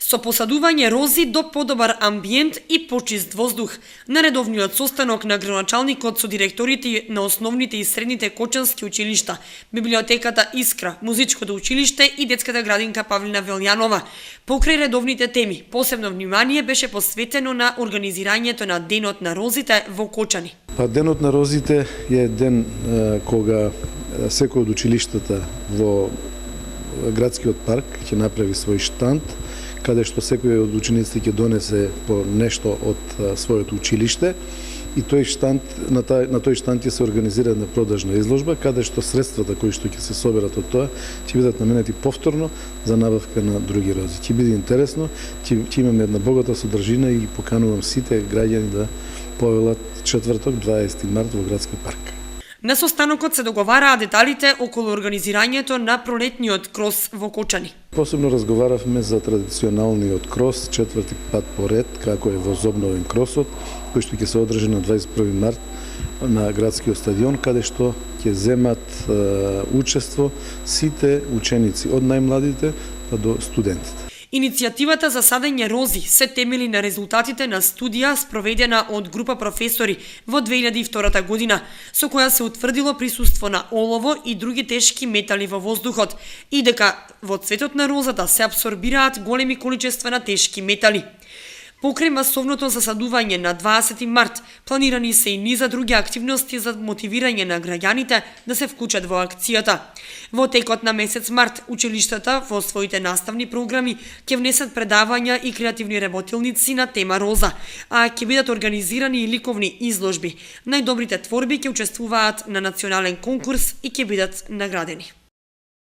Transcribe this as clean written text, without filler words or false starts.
Со посадување рози до подобар амбиент и почист воздух, на редовниот состанок на градоначалникот со директорите на основните и средните кочански училишта, библиотеката Искра, музичкото училиште и детската градинка Павлина Велјанова, покрај редовните теми, посебно внимание беше посветено на организирањето на Денот на розите во Кочани. Денот на розите е ден кога секој од училиштата во градскиот парк ќе направи свој штанд, каде што секој од учениците ќе донесе по нешто од своето училиште и тој штанд на тој штанд ќе се организира една продажна изложба каде што средствата кои што ќе се соберат од тоа ќе бидат наменети повторно за набавка на други рози. Ќе биде интересно, ќе имаме една богата содржина и поканувам сите граѓани да повелат четврток 20 март во градски парк. На состанокот се договараа деталите околу организирањето на пролетниот крос во Кочани. Посебно разговаравме за традиционалниот крос, четврти пат поред, како е возобновен кросот, кој што ќе се одржи на 21 март на градскиот стадион, каде што ќе земат учество сите ученици, од најмладите па до студентите. Иницијативата за садење рози се темели на резултатите на студија спроведена од група професори во 2002 година, со која се утврдило присуство на олово и други тешки метали во воздухот и дека во цветот на розата се абсорбираат големи количества на тешки метали. Покрај масовното засадување на 20 март, планирани се и низа други активности за мотивирање на граѓаните да се вклучат во акцијата. Во текот на месец март, училиштата во своите наставни програми ќе внесат предавања и креативни работилници на тема роза, а ќе бидат организирани и ликовни изложби. Најдобрите творби ќе учествуваат на национален конкурс и ќе бидат наградени.